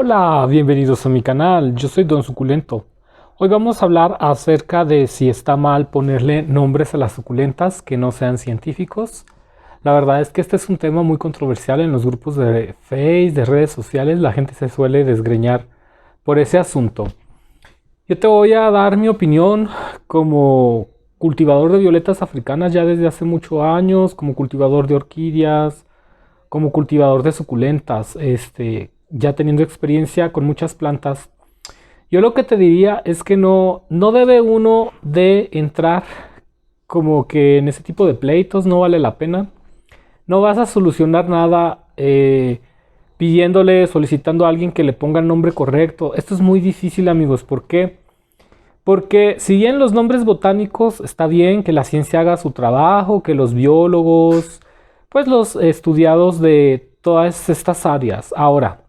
Hola, bienvenidos a mi canal, yo soy Don Suculento. Hoy vamos a hablar acerca de si está mal ponerle nombres a las suculentas que no sean científicos. La verdad es que este es un tema muy controversial en los grupos de Face, de redes sociales, la gente se suele desgreñar por ese asunto. Yo te voy a dar mi opinión como cultivador de violetas africanas ya desde hace muchos años, como cultivador de orquídeas, como cultivador de suculentas, ya teniendo experiencia con muchas plantas. Yo lo que te diría es que no debe uno de entrar como que en ese tipo de pleitos, no vale la pena. No vas a solucionar nada pidiéndole, solicitando a alguien que le ponga el nombre correcto. Esto es muy difícil, amigos. ¿Por qué? Porque si bien los nombres botánicos está bien que la ciencia haga su trabajo, que los biólogos, pues los estudiados de todas estas áreas. Ahora,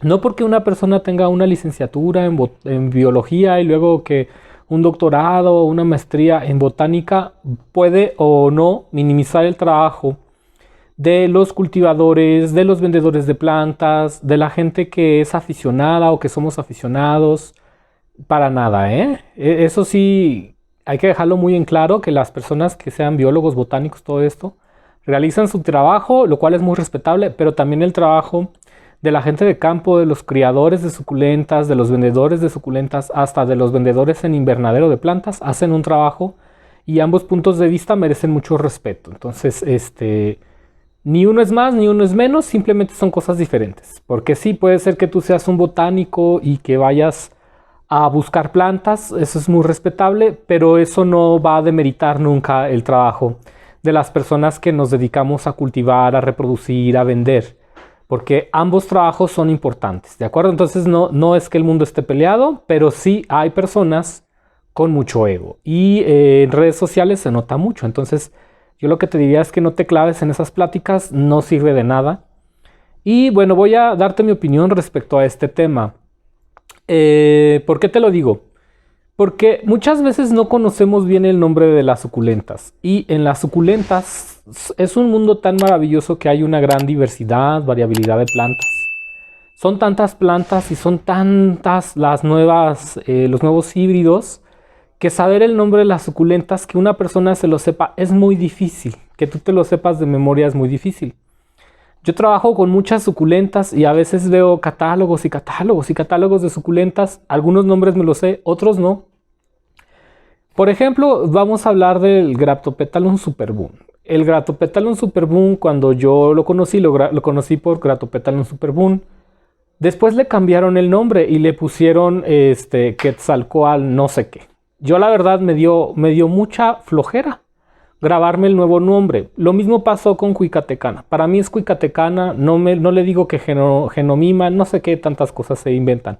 no porque una persona tenga una licenciatura en biología y luego que un doctorado o una maestría en botánica puede o no minimizar el trabajo de los cultivadores, de los vendedores de plantas, de la gente que es aficionada o que somos aficionados. Para nada, ¿eh? Eso sí, hay que dejarlo muy en claro que las personas que sean biólogos, botánicos, todo esto, realizan su trabajo, lo cual es muy respetable, pero también el trabajo de la gente de campo, de los criadores de suculentas, de los vendedores de suculentas, hasta de los vendedores en invernadero de plantas, hacen un trabajo y ambos puntos de vista merecen mucho respeto. Entonces, ni uno es más, ni uno es menos, simplemente son cosas diferentes. Porque sí, puede ser que tú seas un botánico y que vayas a buscar plantas, eso es muy respetable, pero eso no va a demeritar nunca el trabajo de las personas que nos dedicamos a cultivar, a reproducir, a vender, porque ambos trabajos son importantes, ¿de acuerdo? Entonces no es que el mundo esté peleado, pero sí hay personas con mucho ego y en redes sociales se nota mucho. Entonces yo lo que te diría es que no te claves en esas pláticas, no sirve de nada. Y bueno, voy a darte mi opinión respecto a este tema. ¿Por qué te lo digo? Porque muchas veces no conocemos bien el nombre de las suculentas. Y en las suculentas es un mundo tan maravilloso que hay una gran diversidad, variabilidad de plantas. Son tantas plantas y son tantas las nuevas, los nuevos híbridos, que saber el nombre de las suculentas, que una persona se lo sepa, es muy difícil. Que tú te lo sepas de memoria es muy difícil. Yo trabajo con muchas suculentas y a veces veo catálogos y catálogos y catálogos de suculentas. Algunos nombres me los sé, otros no. Por ejemplo, vamos a hablar del Graptopetalum superboom. El Graptopetalum superboom, cuando yo lo conocí por Graptopetalum superboom. Después le cambiaron el nombre y le pusieron Quetzalcoatl no sé qué. Yo la verdad me dio mucha flojera grabarme el nuevo nombre. Lo mismo pasó con Cuicatecana. Para mí es Cuicatecana, no le digo que Genomima, no sé qué tantas cosas se inventan.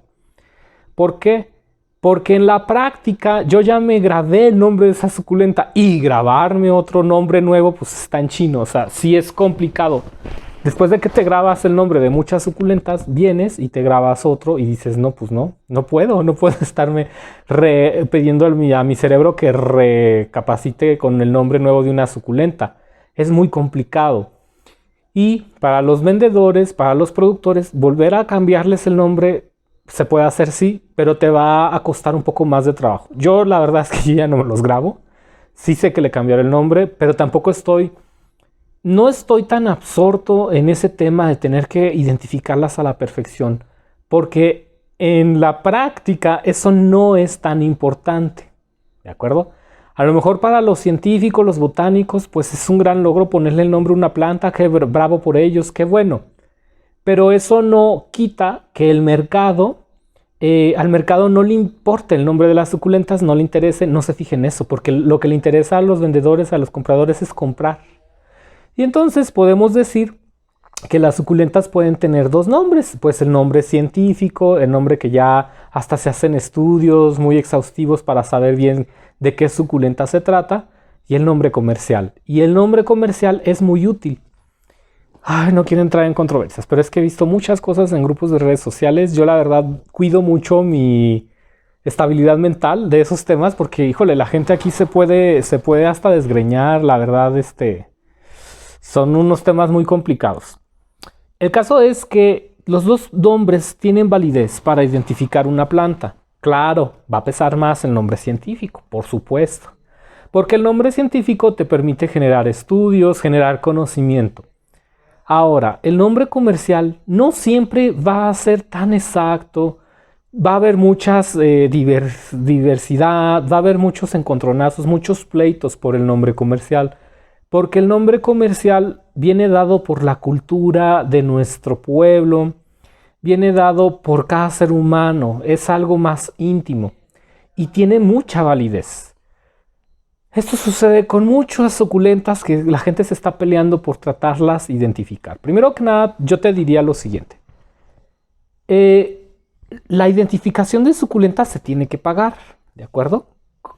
¿Por qué? Porque en la práctica yo ya me grabé el nombre de esa suculenta y grabarme otro nombre nuevo pues está en chino, o sea, sí es complicado. Después de que te grabas el nombre de muchas suculentas, vienes y te grabas otro y dices, no, pues no puedo estarme pidiendo a mi cerebro que recapacite con el nombre nuevo de una suculenta. Es muy complicado. Y para los vendedores, para los productores, volver a cambiarles el nombre se puede hacer sí, pero te va a costar un poco más de trabajo. Yo la verdad es que yo ya no me los grabo. Sí sé que le cambiaré el nombre, pero tampoco no estoy tan absorto en ese tema de tener que identificarlas a la perfección, porque en la práctica eso no es tan importante, ¿de acuerdo? A lo mejor para los científicos, los botánicos, pues es un gran logro ponerle el nombre a una planta, qué bravo por ellos, qué bueno. Pero eso no quita que el mercado, al mercado no le importe el nombre de las suculentas, no le interese, no se fije en eso, porque lo que le interesa a los vendedores, a los compradores es comprar. Y entonces podemos decir que las suculentas pueden tener dos nombres, pues el nombre científico, el nombre que ya hasta se hacen estudios muy exhaustivos para saber bien de qué suculenta se trata, y el nombre comercial. Y el nombre comercial es muy útil. Ay, no quiero entrar en controversias, pero es que he visto muchas cosas en grupos de redes sociales. Yo la verdad cuido mucho mi estabilidad mental de esos temas porque, híjole, la gente aquí se puede hasta desgreñar, la verdad, son unos temas muy complicados. El caso es que los dos nombres tienen validez para identificar una planta. Claro, va a pesar más el nombre científico, por supuesto, porque el nombre científico te permite generar estudios, generar conocimiento. Ahora, el nombre comercial no siempre va a ser tan exacto, va a haber muchas diversidad, va a haber muchos encontronazos, muchos pleitos por el nombre comercial, porque el nombre comercial viene dado por la cultura de nuestro pueblo, viene dado por cada ser humano, es algo más íntimo y tiene mucha validez. Esto sucede con muchas suculentas que la gente se está peleando por tratarlas de identificar. Primero que nada, yo te diría lo siguiente. La identificación de suculentas se tiene que pagar, ¿de acuerdo?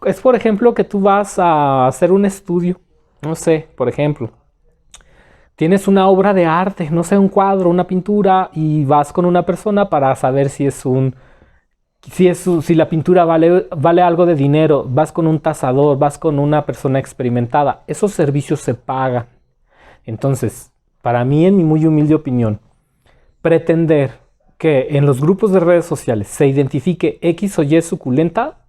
Es por ejemplo que tú vas a hacer un estudio, no sé, por ejemplo, tienes una obra de arte, no sé, un cuadro, una pintura, y vas con una persona para saber si la pintura vale algo de dinero, vas con un tasador, vas con una persona experimentada, esos servicios se pagan. Entonces, para mí, en mi muy humilde opinión, pretender que en los grupos de redes sociales se identifique X o Y suculenta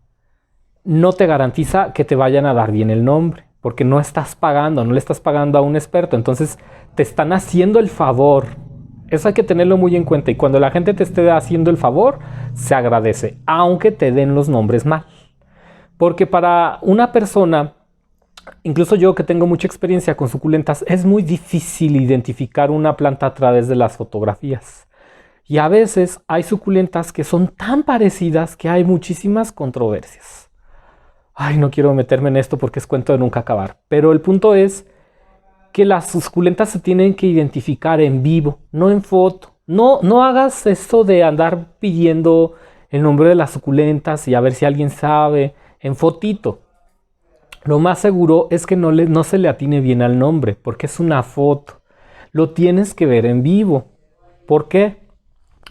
no te garantiza que te vayan a dar bien el nombre, porque no estás pagando, no le estás pagando a un experto, entonces te están haciendo el favor. Eso hay que tenerlo muy en cuenta, y cuando la gente te esté haciendo el favor, se agradece, aunque te den los nombres mal. Porque para una persona, incluso yo que tengo mucha experiencia con suculentas, es muy difícil identificar una planta a través de las fotografías. Y a veces hay suculentas que son tan parecidas que hay muchísimas controversias. Ay, no quiero meterme en esto porque es cuento de nunca acabar. Pero el punto es que las suculentas se tienen que identificar en vivo, no en foto. No hagas esto de andar pidiendo el nombre de las suculentas y a ver si alguien sabe en fotito. Lo más seguro es que no se le atine bien al nombre, porque es una foto. Lo tienes que ver en vivo. ¿Por qué?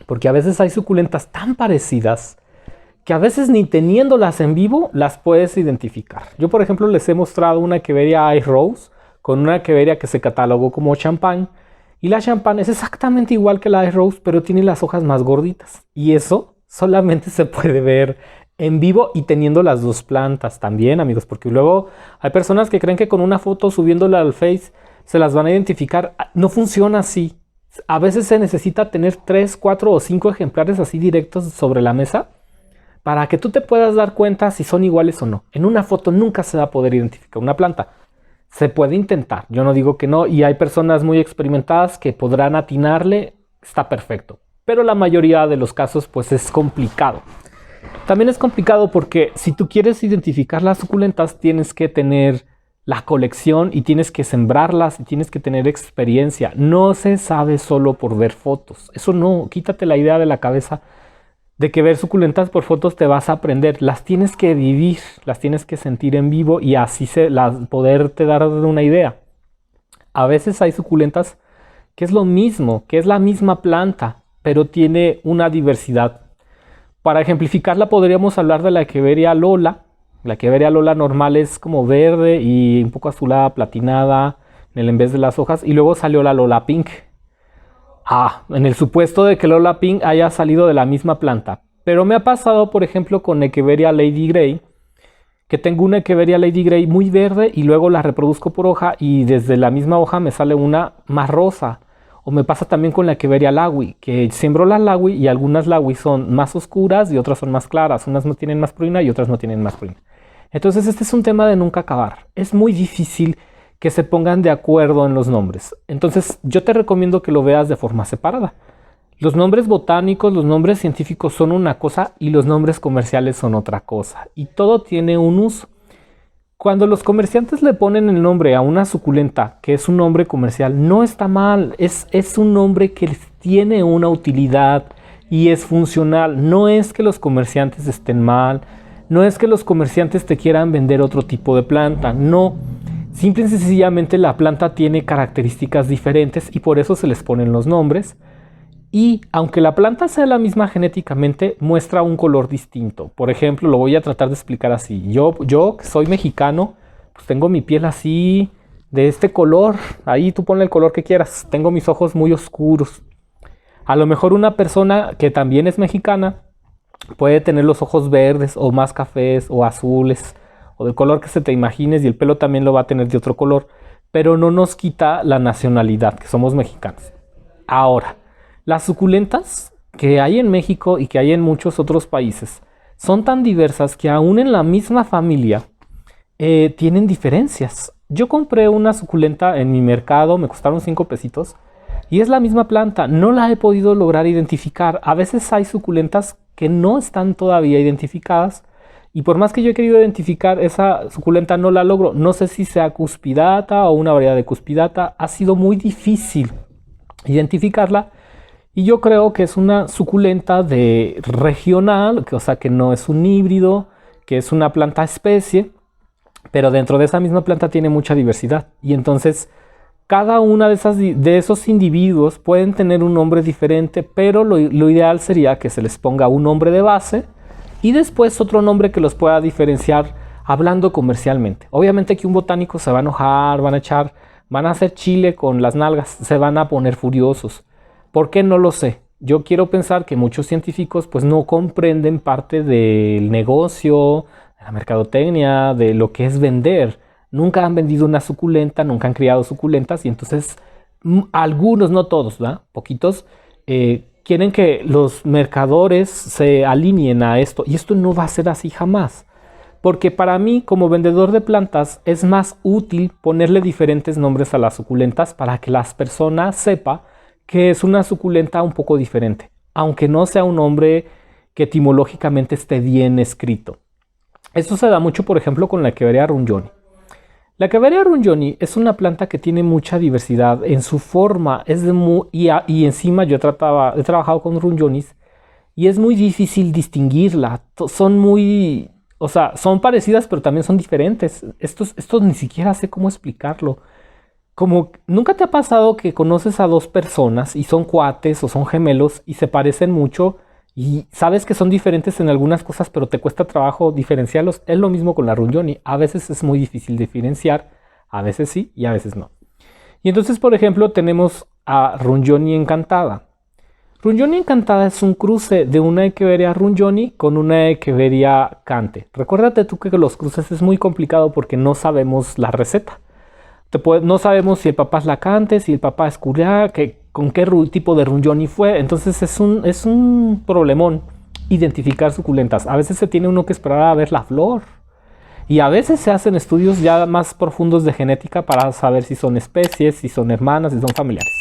Porque a veces hay suculentas tan parecidas que a veces ni teniéndolas en vivo las puedes identificar. Yo, por ejemplo, les he mostrado una Echeveria Ice Rose con una Echeveria que se catalogó como champán. Y la champán es exactamente igual que la Ice Rose, pero tiene las hojas más gorditas. Y eso solamente se puede ver en vivo y teniendo las dos plantas también, amigos. Porque luego hay personas que creen que con una foto subiéndola al Face se las van a identificar. No funciona así. A veces se necesita tener 3, 4 o 5 ejemplares así directos sobre la mesa para que tú te puedas dar cuenta si son iguales o no. En una foto nunca se va a poder identificar una planta. Se puede intentar, yo no digo que no, y hay personas muy experimentadas que podrán atinarle, está perfecto. Pero la mayoría de los casos pues es complicado. También es complicado porque si tú quieres identificar las suculentas tienes que tener la colección y tienes que sembrarlas y tienes que tener experiencia. No se sabe solo por ver fotos. Eso no, quítate la idea de la cabeza de que ver suculentas por fotos te vas a aprender. Las tienes que vivir, las tienes que sentir en vivo y así poderte dar una idea. A veces hay suculentas que es lo mismo, que es la misma planta, pero tiene una diversidad. Para ejemplificarla podríamos hablar de la Echeveria Lola. La Echeveria Lola normal es como verde y un poco azulada, platinada en vez de las hojas. Y luego salió la Lola Pink. En el supuesto de que Lola Pink haya salido de la misma planta. Pero me ha pasado, por ejemplo, con Echeveria Lady Grey, que tengo una Echeveria Lady Grey muy verde y luego la reproduzco por hoja y desde la misma hoja me sale una más rosa. O me pasa también con la Echeveria Lawi, que siembro la Lawi y algunas Lawi son más oscuras y otras son más claras. Unas no tienen más prurina y otras no tienen más prurina. Entonces este es un tema de nunca acabar. Es muy difícil que se pongan de acuerdo en los nombres. Entonces yo te recomiendo que lo veas de forma separada. Los nombres botánicos, los nombres científicos son una cosa y los nombres comerciales son otra cosa. Y todo tiene un uso. Cuando los comerciantes le ponen el nombre a una suculenta, que es un nombre comercial, no está mal. Es un nombre que tiene una utilidad y es funcional. No es que los comerciantes estén mal. No es que los comerciantes te quieran vender otro tipo de planta. No. Simple y sencillamente la planta tiene características diferentes y por eso se les ponen los nombres. Y aunque la planta sea la misma genéticamente, muestra un color distinto. Por ejemplo, lo voy a tratar de explicar así. Yo que soy mexicano, pues tengo mi piel así, de este color. Ahí tú ponle el color que quieras. Tengo mis ojos muy oscuros. A lo mejor una persona que también es mexicana puede tener los ojos verdes o más cafés o azules o del color que se te imagines, y el pelo también lo va a tener de otro color, pero no nos quita la nacionalidad, que somos mexicanos. Ahora, las suculentas que hay en México y que hay en muchos otros países son tan diversas que aún en la misma familia tienen diferencias. Yo compré una suculenta en mi mercado, me costaron 5 pesitos y es la misma planta, no la he podido lograr identificar. A veces hay suculentas que no están todavía identificadas y por más que yo he querido identificar esa suculenta no la logro. No sé si sea cuspidata o una variedad de cuspidata, ha sido muy difícil identificarla. Y yo creo que es una suculenta de regional, o sea que no es un híbrido, que es una planta especie, pero dentro de esa misma planta tiene mucha diversidad. Y entonces cada una de esos individuos pueden tener un nombre diferente, pero lo ideal sería que se les ponga un nombre de base y después otro nombre que los pueda diferenciar hablando comercialmente. Obviamente que un botánico se va a enojar, van a hacer chile con las nalgas, se van a poner furiosos. ¿Por qué? No lo sé. Yo quiero pensar que muchos científicos pues no comprenden parte del negocio, de la mercadotecnia, de lo que es vender. Nunca han vendido una suculenta, nunca han criado suculentas y entonces algunos, no todos, ¿verdad? Poquitos, quieren que los mercadores se alineen a esto y esto no va a ser así jamás. Porque para mí, como vendedor de plantas, es más útil ponerle diferentes nombres a las suculentas para que las personas sepan que es una suculenta un poco diferente, aunque no sea un nombre que etimológicamente esté bien escrito. Esto se da mucho, por ejemplo, con la Echeveria rungioni. La Echeveria rungioni es una planta que tiene mucha diversidad en su forma, y encima yo he trabajado con rungionis y es muy difícil distinguirla. Son parecidas, pero también son diferentes. Esto ni siquiera sé cómo explicarlo. Como nunca te ha pasado que conoces a dos personas y son cuates o son gemelos y se parecen mucho y sabes que son diferentes en algunas cosas, pero te cuesta trabajo diferenciarlos. Es lo mismo con la rungioni. A veces es muy difícil diferenciar, a veces sí y a veces no. Y entonces, por ejemplo, tenemos a rungioni encantada. Rungioni encantada es un cruce de una Echeveria rungioni con una Echeveria cante. Recuérdate tú que los cruces es muy complicado porque no sabemos la receta. No sabemos si el papá es lacante, si el papá es curiá, con qué tipo de rungioni fue. Entonces es un problemón identificar suculentas. A veces se tiene uno que esperar a ver la flor. Y a veces se hacen estudios ya más profundos de genética para saber si son especies, si son hermanas, si son familiares.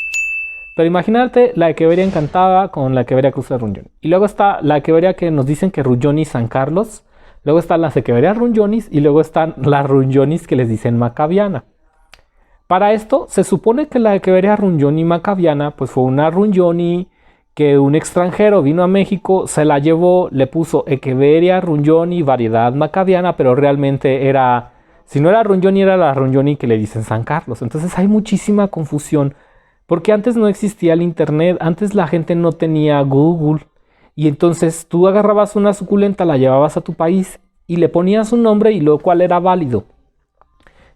Pero imagínate la Echeveria encantada con la Echeveria cruce de rungioni. Y luego está la Echeveria que nos dicen que rungioni San Carlos. Luego están las Echeveria rungionis y luego están las rungionis que les dicen macabiana. Para esto se supone que la Echeveria rungioni macabiana pues fue una rungioni que un extranjero vino a México, se la llevó, le puso Echeveria rungioni variedad macabiana, pero realmente era, si no era rungioni, era la rungioni que le dicen San Carlos. Entonces hay muchísima confusión porque antes no existía el internet, antes la gente no tenía Google y entonces tú agarrabas una suculenta, la llevabas a tu país y le ponías un nombre y lo cual era válido.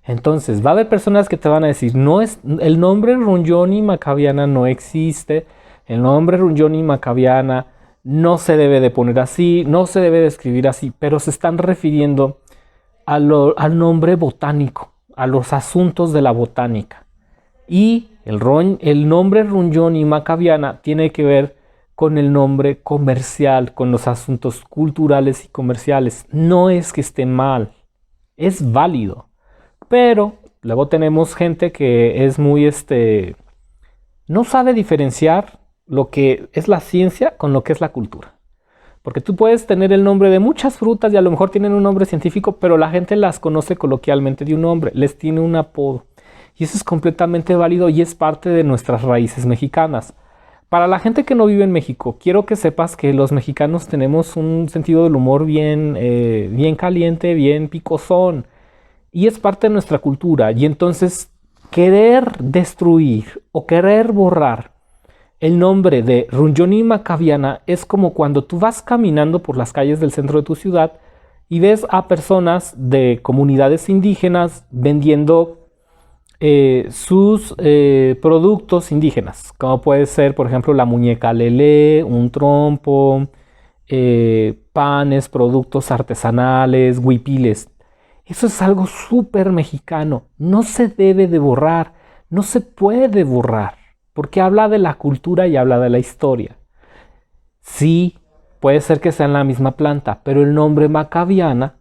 Entonces va a haber personas que te van a decir, no es, el nombre rungioni macabiana no existe, el nombre rungioni macabiana no se debe de poner así, no se debe de escribir así, pero se están refiriendo al nombre botánico, a los asuntos de la botánica. Y el nombre rungioni macabiana tiene que ver con el nombre comercial, con los asuntos culturales y comerciales. No es que esté mal, es válido. Pero luego tenemos gente que es muy no sabe diferenciar lo que es la ciencia con lo que es la cultura. Porque tú puedes tener el nombre de muchas frutas y a lo mejor tienen un nombre científico, pero la gente las conoce coloquialmente de un nombre, les tiene un apodo. Y eso es completamente válido y es parte de nuestras raíces mexicanas. Para la gente que no vive en México, quiero que sepas que los mexicanos tenemos un sentido del humor bien caliente, bien picosón. Y es parte de nuestra cultura. Y entonces querer destruir o querer borrar el nombre de rungioni macabiana es como cuando tú vas caminando por las calles del centro de tu ciudad y ves a personas de comunidades indígenas vendiendo sus productos indígenas, como puede ser, por ejemplo, la muñeca lelé, un trompo, panes, productos artesanales, huipiles. Eso es algo súper mexicano. No se debe de borrar, no se puede borrar, porque habla de la cultura y habla de la historia. Sí, puede ser que sean la misma planta, pero el nombre macabiana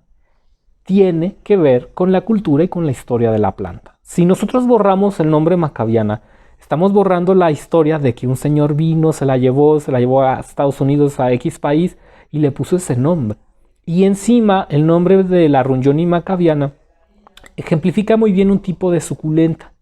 tiene que ver con la cultura y con la historia de la planta. Si nosotros borramos el nombre macabiana, estamos borrando la historia de que un señor vino, se la llevó a Estados Unidos, a X país, y le puso ese nombre. Y encima, el nombre de la runjoni macabiana ejemplifica muy bien un tipo de suculenta.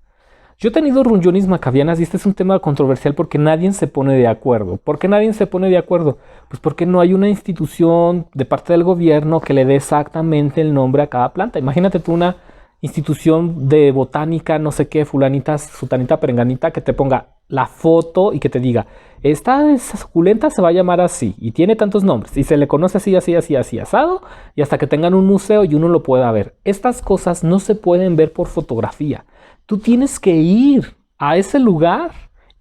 Yo he tenido runjonis macabianas y este es un tema controversial porque nadie se pone de acuerdo. ¿Por qué nadie se pone de acuerdo? Pues porque no hay una institución de parte del gobierno que le dé exactamente el nombre a cada planta. Imagínate tú una institución de botánica, no sé qué, fulanita, sutanita, perenganita, que te ponga la foto y que te diga, esta suculenta se va a llamar así y tiene tantos nombres y se le conoce así, así, así, así, asado, y hasta que tengan un museo y uno lo pueda ver. Estas cosas no se pueden ver por fotografía. Tú tienes que ir a ese lugar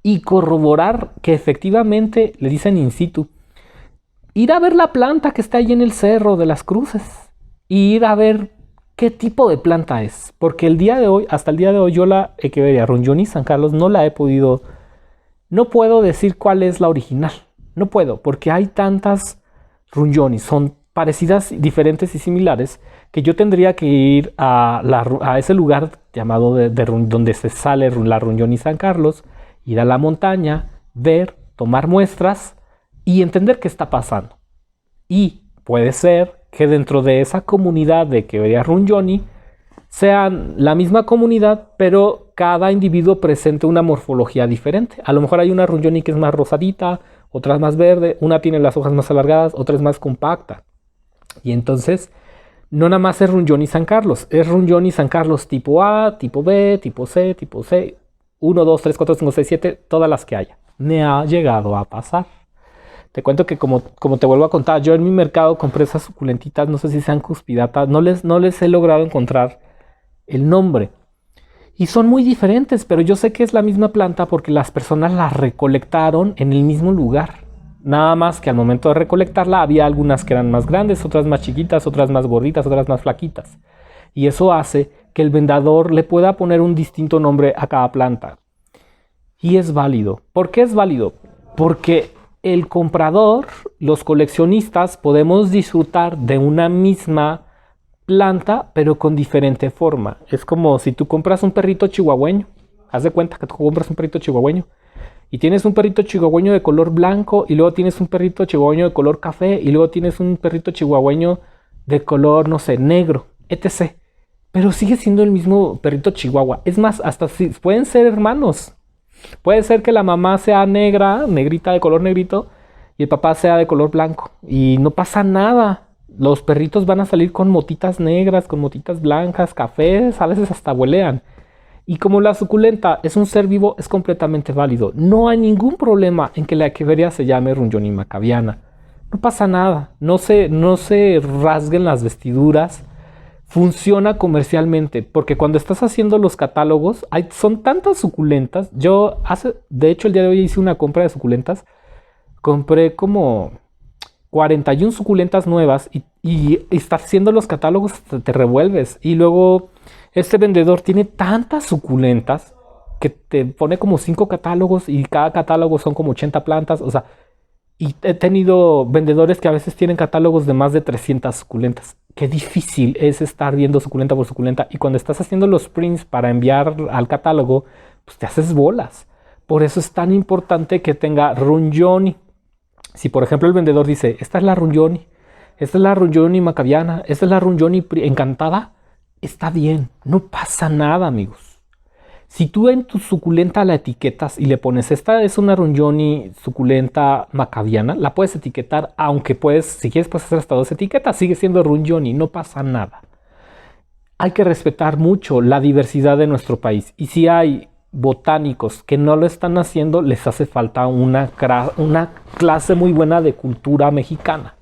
y corroborar que efectivamente, le dicen in situ, ir a ver la planta que está ahí en el Cerro de las Cruces y ir a ver qué tipo de planta es. Porque el día de hoy, hasta el día de hoy, yo la Echeveria runjoni San Carlos no la he podido, no puedo decir cuál es la original. No puedo, porque hay tantas runjonis, son parecidas, diferentes y similares, que yo tendría que ir a ese lugar llamado donde se sale la runjoni San Carlos, ir a la montaña, ver, tomar muestras y entender qué está pasando. Y puede ser que dentro de esa comunidad de Echeveria runjoni sean la misma comunidad, pero cada individuo presente una morfología diferente. A lo mejor hay una runjoni que es más rosadita, otra es más verde, una tiene las hojas más alargadas, otra es más compacta. Y entonces, no nada más es runjoni San Carlos, es runjoni San Carlos tipo A, tipo B, tipo C, 1, 2, 3, 4, 5, 6, 7, todas las que haya. Me ha llegado a pasar. Te cuento que como te vuelvo a contar, yo en mi mercado compré esas suculentitas, no sé si sean cuspidatas, no les he logrado encontrar el nombre. Y son muy diferentes, pero yo sé que es la misma planta porque las personas la recolectaron en el mismo lugar. Nada más que al momento de recolectarla había algunas que eran más grandes, otras más chiquitas, otras más gorditas, otras más flaquitas. Y eso hace que el vendedor le pueda poner un distinto nombre a cada planta. Y es válido. ¿Por qué es válido? Porque el comprador, los coleccionistas, podemos disfrutar de una misma planta, pero con diferente forma. Es como si tú compras un perrito chihuahueño. Haz de cuenta que tú compras un perrito chihuahueño y tienes un perrito chihuahueño de color blanco y luego tienes un perrito chihuahueño de color café y luego tienes un perrito chihuahueño de color, no sé, negro, etc. Pero sigue siendo el mismo perrito chihuahua. Es más, hasta si pueden ser hermanos. Puede ser que la mamá sea negra, negrita de color negrito, y el papá sea de color blanco. Y no pasa nada. Los perritos van a salir con motitas negras, con motitas blancas, cafés, a veces hasta huelean. Y como la suculenta es un ser vivo, es completamente válido. No hay ningún problema en que la Echeveria se llame runjoni macabiana. No pasa nada. No se rasguen las vestiduras. Funciona comercialmente, porque cuando estás haciendo los catálogos, son tantas suculentas. De hecho, el día de hoy hice una compra de suculentas. Compré como 41 suculentas nuevas y estás haciendo los catálogos, te revuelves. Y luego este vendedor tiene tantas suculentas que te pone como 5 catálogos y cada catálogo son como 80 plantas. O sea, y he tenido vendedores que a veces tienen catálogos de más de 300 suculentas. Qué difícil es estar viendo suculenta por suculenta. Y cuando estás haciendo los prints para enviar al catálogo, pues te haces bolas. Por eso es tan importante que tenga runjoni. Si por ejemplo el vendedor dice, esta es la runjoni macabiana, esta es la runjoni encantada, está bien, no pasa nada, amigos. Si tú en tu suculenta la etiquetas y le pones, esta es una runjoni suculenta macabiana, la puedes etiquetar, aunque si quieres puedes hacer hasta 2 etiquetas, sigue siendo runjoni, no pasa nada. Hay que respetar mucho la diversidad de nuestro país. Y si hay botánicos que no lo están haciendo, les hace falta una clase muy buena de cultura mexicana,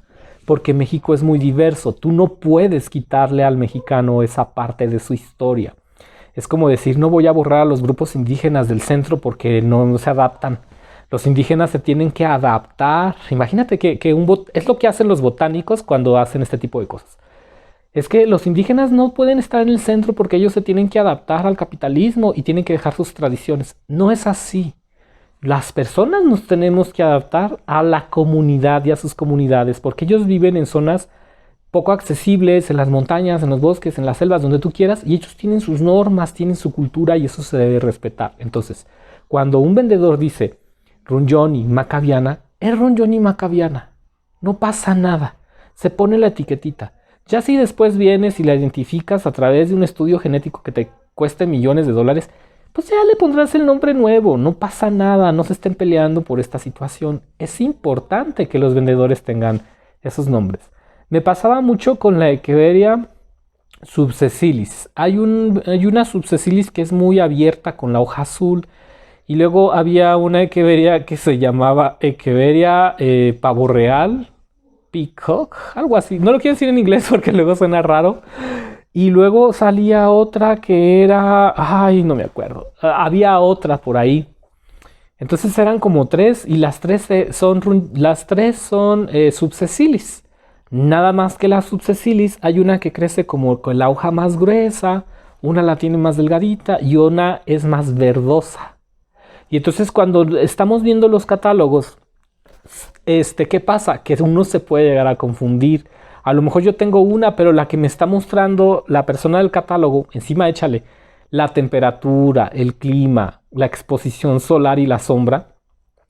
porque México es muy diverso. Tú no puedes quitarle al mexicano esa parte de su historia. Es como decir, no voy a borrar a los grupos indígenas del centro porque no se adaptan. Los indígenas se tienen que adaptar. Imagínate es lo que hacen los botánicos cuando hacen este tipo de cosas. Es que los indígenas no pueden estar en el centro porque ellos se tienen que adaptar al capitalismo y tienen que dejar sus tradiciones. No es así. Las personas nos tenemos que adaptar a la comunidad y a sus comunidades porque ellos viven en zonas poco accesibles, en las montañas, en los bosques, en las selvas, donde tú quieras, y ellos tienen sus normas, tienen su cultura y eso se debe respetar. Entonces, cuando un vendedor dice Runjoni Macabiana, es Runjoni Macabiana. No pasa nada. Se pone la etiquetita. Ya si después vienes y la identificas a través de un estudio genético que te cueste millones de dólares, pues ya le pondrás el nombre nuevo. No pasa nada, no se estén peleando por esta situación. Es importante que los vendedores tengan esos nombres. Me pasaba mucho con la Echeveria subsessilis. Hay una subsessilis que es muy abierta con la hoja azul. Y luego había una Echeveria que se llamaba Echeveria pavo real, peacock, algo así. No lo quiero decir en inglés porque luego suena raro. Y luego salía otra que era... Ay, no me acuerdo. Había otra por ahí. Entonces eran como tres y las tres son subsessilis. Nada más que la subsessilis hay una que crece como con la hoja más gruesa, una la tiene más delgadita y una es más verdosa. Y entonces cuando estamos viendo los catálogos, ¿qué pasa? Que uno se puede llegar a confundir. A lo mejor yo tengo una, pero la que me está mostrando la persona del catálogo, encima échale la temperatura, el clima, la exposición solar y la sombra,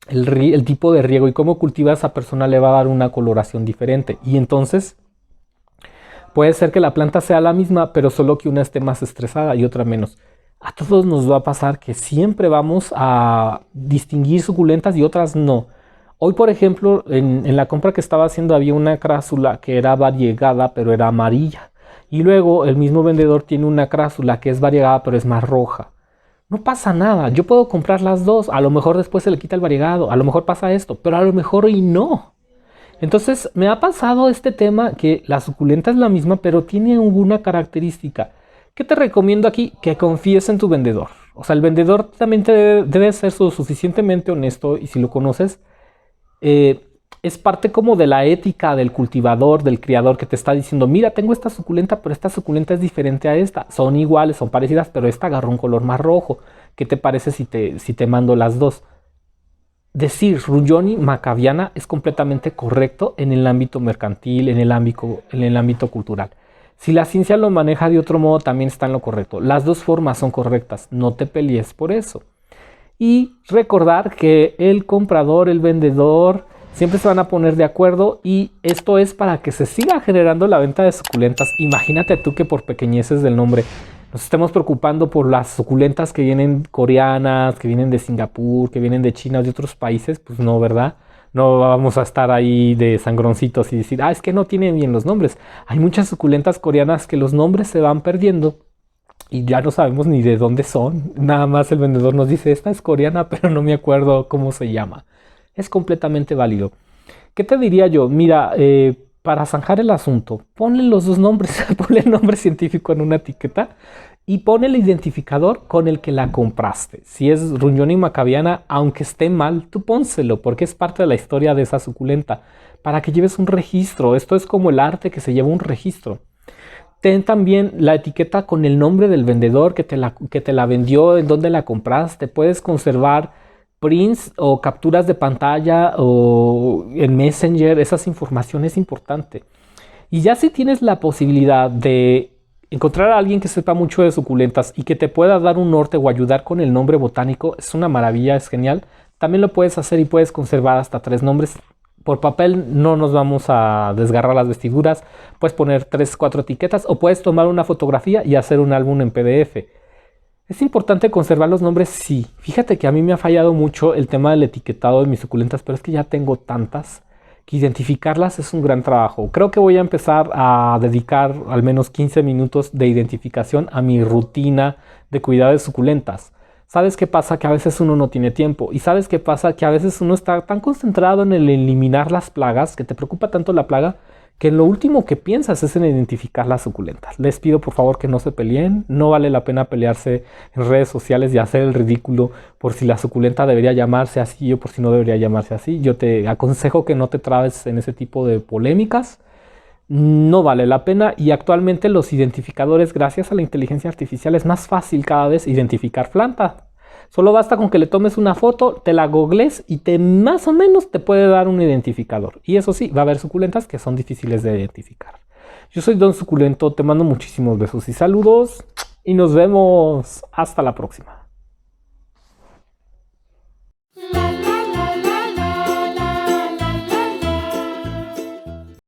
el tipo de riego y cómo cultiva a esa persona le va a dar una coloración diferente. Y entonces puede ser que la planta sea la misma, pero solo que una esté más estresada y otra menos. A todos nos va a pasar que siempre vamos a distinguir suculentas y otras no. Hoy, por ejemplo, en la compra que estaba haciendo había una crásula que era variegada, pero era amarilla. Y luego el mismo vendedor tiene una crásula que es variegada, pero es más roja. No pasa nada, yo puedo comprar las dos. A lo mejor después se le quita el variegado, a lo mejor pasa esto, pero a lo mejor y no. Entonces me ha pasado este tema que la suculenta es la misma, pero tiene alguna característica. ¿Qué te recomiendo aquí? Que confíes en tu vendedor. O sea, el vendedor también debe ser suficientemente honesto y si lo conoces, es parte como de la ética del cultivador, del criador que te está diciendo, mira, tengo esta suculenta, pero esta suculenta es diferente a esta. Son iguales, son parecidas, pero esta agarró un color más rojo. ¿Qué te parece si te mando las dos? Decir Runjoni Macabiana es completamente correcto en el ámbito mercantil, en el ámbito cultural. Si la ciencia lo maneja de otro modo, también está en lo correcto. Las dos formas son correctas, no te pelees por eso. Y recordar que el comprador, el vendedor, siempre se van a poner de acuerdo y esto es para que se siga generando la venta de suculentas. Imagínate tú que por pequeñeces del nombre nos estemos preocupando por las suculentas que vienen coreanas, que vienen de Singapur, que vienen de China o de otros países. Pues no, ¿verdad? No vamos a estar ahí de sangroncitos y decir, es que no tienen bien los nombres. Hay muchas suculentas coreanas que los nombres se van perdiendo y ya no sabemos ni de dónde son. Nada más el vendedor nos dice, esta es coreana, pero no me acuerdo cómo se llama. Es completamente válido. ¿Qué te diría yo? Mira, para zanjar el asunto, ponle los dos nombres, ponle el nombre científico en una etiqueta y pon el identificador con el que la compraste. Si es Runjoni Macabiana, aunque esté mal, tú pónselo porque es parte de la historia de esa suculenta, para que lleves un registro. Esto es como el arte que se lleva un registro. Ten también la etiqueta con el nombre del vendedor que te la vendió, en dónde la compraste. Puedes conservar prints o capturas de pantalla o en Messenger. Esas informaciones es importante. Y ya si tienes la posibilidad de encontrar a alguien que sepa mucho de suculentas y que te pueda dar un norte o ayudar con el nombre botánico, es una maravilla, es genial. También lo puedes hacer y puedes conservar hasta 3 nombres. Por papel no nos vamos a desgarrar las vestiduras. Puedes poner 3, 4 etiquetas o puedes tomar una fotografía y hacer un álbum en PDF. ¿Es importante conservar los nombres? Sí. Fíjate que a mí me ha fallado mucho el tema del etiquetado de mis suculentas, pero es que ya tengo tantas que identificarlas es un gran trabajo. Creo que voy a empezar a dedicar al menos 15 minutos de identificación a mi rutina de cuidado de suculentas. ¿Sabes qué pasa? Que a veces uno no tiene tiempo. ¿Y sabes qué pasa? Que a veces uno está tan concentrado en el eliminar las plagas, que te preocupa tanto la plaga, que lo último que piensas es en identificar las suculentas. Les pido por favor que no se peleen, no vale la pena pelearse en redes sociales y hacer el ridículo por si la suculenta debería llamarse así o por si no debería llamarse así. Yo te aconsejo que no te trabes en ese tipo de polémicas. No vale la pena y actualmente los identificadores, gracias a la inteligencia artificial, es más fácil cada vez identificar plantas. Solo basta con que le tomes una foto, te la googles y más o menos te puede dar un identificador. Y eso sí, va a haber suculentas que son difíciles de identificar. Yo soy Don Suculento, te mando muchísimos besos y saludos y nos vemos hasta la próxima.